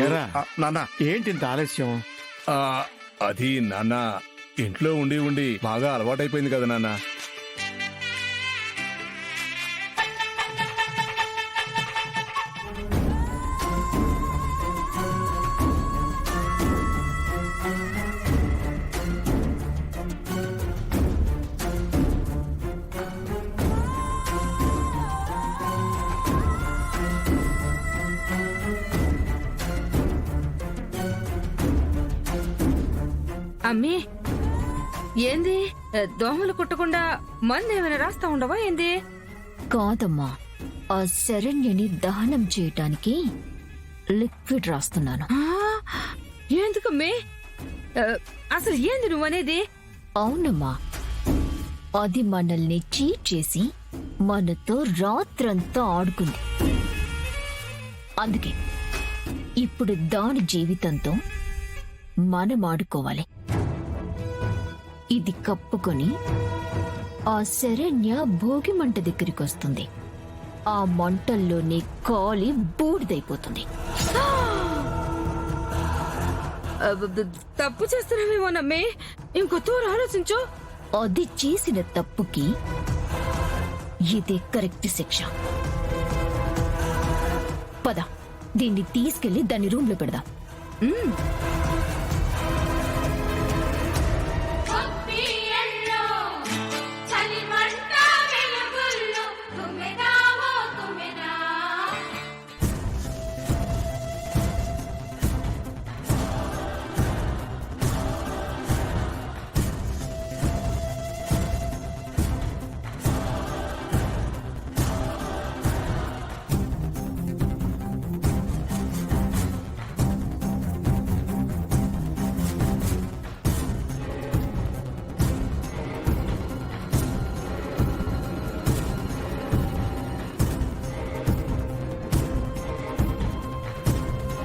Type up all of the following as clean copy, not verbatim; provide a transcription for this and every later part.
ఏరా నాన్న ఏంటి ఇంత ఆలస్యం? అది నాన్న ఇంట్లో ఉండి ఉండి బాగా అలవాటైపోయింది కదా నాన్న. అమ్మీ ఏంది దోమలు కుట్టకుండా మందు ఏమైనా రాస్తా ఉండవా ఏంది? కాదమ్మా, ఆ శరణ్యని దహనం చేయటానికి లిక్విడ్ రాస్తున్నాను. ఎందుకమ్మే అసలు ఏంది నువ్వనేది? అవునమ్మా, అది మనల్ని చీట్ చేసి మనతో రాత్రంతా ఆడుకుంది. అందుకే ఇప్పుడు దాని జీవితంతో మనం ఆడుకోవాలి. ఇది కప్పుకొని ఆ శరణ్య భోగి మంట దగ్గరికి వస్తుంది. ఆ మంటల్లోనే కాలి బూడిదైపోతుంది. తప్పు చేస్తున్నామేమోనమ్మే, ఇంకో తూరు ఆలోచించు. అది చేసిన తప్పుకి ఇదే కరెక్ట్ శిక్ష. పద, దీన్ని తీసుకెళ్లి దాని రూమ్ లో పెడదాం.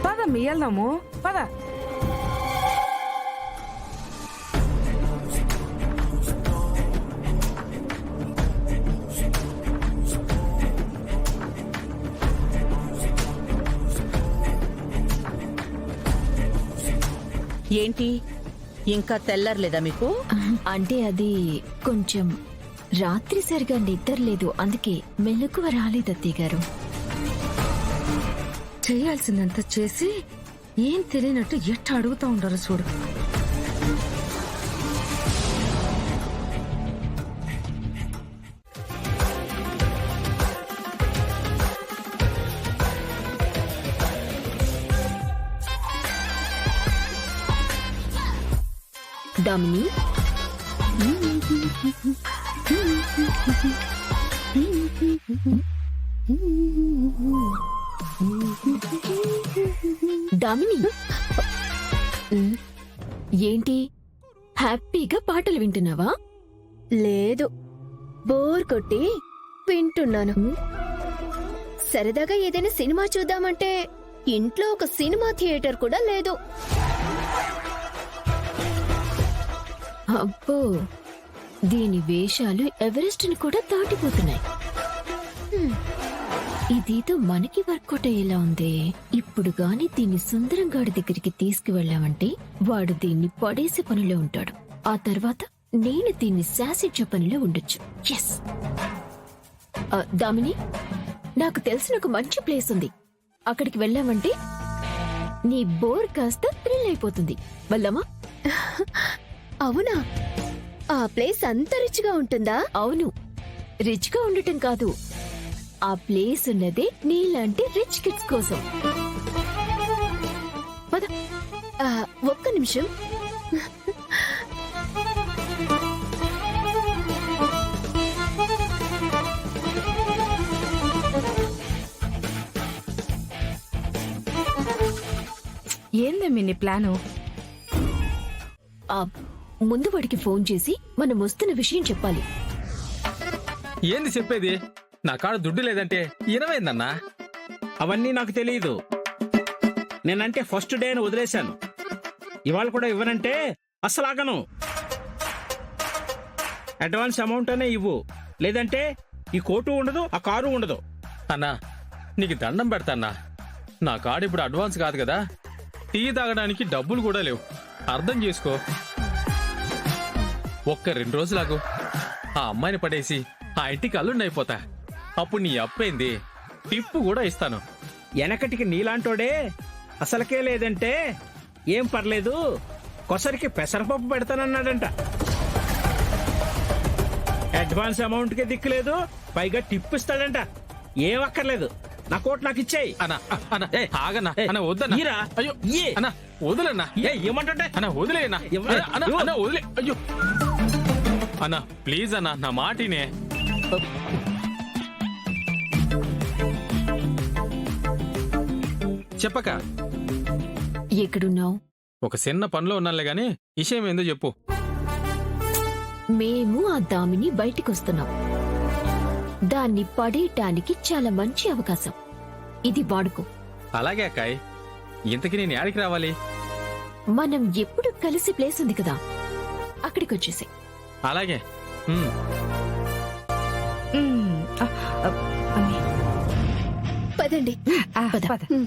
పదమ్మి వెళ్దాము, పద. ఏంటి ఇంకా తెల్లర్లేదా మీకు? అంటే అది కొంచెం రాత్రి సరిగా నిద్రలేదు, అందుకే మెలకువ రాలేదు అత్తయ్య గారు. చేయాల్సిందంతా చేసి ఏం తెలియనట్టు ఎట్లా అడుగుతా ఉండరు చూడు. దామిని, దామిని, ఏంటి హ్యాపీగా పాటలు వింటున్నావా? లేదు, బోర్ కొట్టి వింటున్నాను. సరదాగా ఏదైనా సినిమా చూద్దామంటే ఇంట్లో ఒక సినిమా థియేటర్ కూడా లేదు. అబ్బో, దీని వేషాలు ఎవరెస్ట్ ని కూడా దాటిపోతున్నాయి. ఇదేదో మనకి వర్కౌట్ అయ్యేలా ఉంది. ఇప్పుడు గాని దీన్ని సుందరంగాడి దగ్గరికి తీసుకువెళ్ళామంటే వాడు దీన్ని పడేసే పనిలో ఉంటాడు. ఆ తర్వాత నేను దీన్ని శాసించే పనిలో ఉండొచ్చు. ఎస్. దామిని, నాకు తెలిసిన ఒక మంచి ప్లేస్ ఉంది. అక్కడికి వెళ్ళామంటే నీ బోర్ కాస్త థ్రిల్ అయిపోతుంది. వెళ్దామా? అవునా? ఆ ప్లేస్ అంత రిచ్గా ఉంటుందా? అవును, రిచ్ గా ఉండటం కాదు, ఆ ప్లేస్ ఉన్నదే నీలాంటి రిచ్ కిడ్స్ కోసం. పద. ఒక్క నిమిషం. ఏందమ్మి నీ ప్లాను? ముందు వాడికి ఫోన్ చేసి మనం వస్తున్న విషయం చెప్పాలి. ఏంది చెప్పేది? నా కాడ దుడ్డు లేదంటే ఇనమైందన్నా. అవన్నీ నాకు తెలియదు. నేనంటే ఫస్ట్ డే అని వదిలేశాను. ఇవాళ కూడా ఇవ్వనంటే అస్సలు ఆగను. అడ్వాన్స్ అమౌంట్ అనే ఇవ్వు, లేదంటే ఈ కోటు ఉండదు, ఆ కారు ఉండదు. అన్నా, నీకు దండం పెడతాన్నా. నా కాడ ఇప్పుడు అడ్వాన్స్ కాదు కదా, టీ తాగడానికి డబ్బులు కూడా లేవు. అర్థం చేసుకో. ఒక్క 2 రోజులాగు. ఆ అమ్మాయిని పడేసి ఆ ఇంటికి అల్లుండి అయిపోతా. అప్పుడు నీ అప్పేంది, టిప్పు కూడా ఇస్తాను. వెనకటికి నీలాంటోడే అసలకే లేదంటే ఏం పర్లేదు, కొసరికి పెసరపప్పు పెడతానన్నాడంట. అడ్వాన్స్ అమౌంట్ కి దిక్కులేదు, పైగా టిప్ ఇస్తాడంట. ఏం అక్కర్లేదు, నా కోట్ నాకు ఇచ్చేయి. అన్నా అన్నా ఏయ్, ఆగన్నా. ఏయ్, అన్నా వద్దన్నా. ఈరా. అయ్యో ఈ. అన్నా వదిలేనా. ఏమంటుంటే అన్నా వదిలేనా. ఇవ్వ- అన్నా ఇవ్వు. అన్నా వదిలే. అయ్యో అన్నా ప్లీజ్ అన్నా, నా మాటినే. చెప్పక. ఎక్కడున్నావు? ఒక చిన్న పనిలో ఉన్నానులే గాని విషయం ఏందో చెప్పు. మేము ఆ దామిని బయటికొస్తున్నాం. దాన్ని పడేయటానికి చాలా మంచి అవకాశం. ఇది వాడుకో. అలాగే అక్కాయ్. ఇంతకీ నేను యాడికి రావాలి? మనం ఎప్పుడు కలిసి ప్లేస్ ఉంది కదా, అక్కడికొచ్చేసి. అలాగే. ఉమ్, ఆ, ఆ, అమ్మి. పదండి. ఆ, పద. పద. ఉమ్.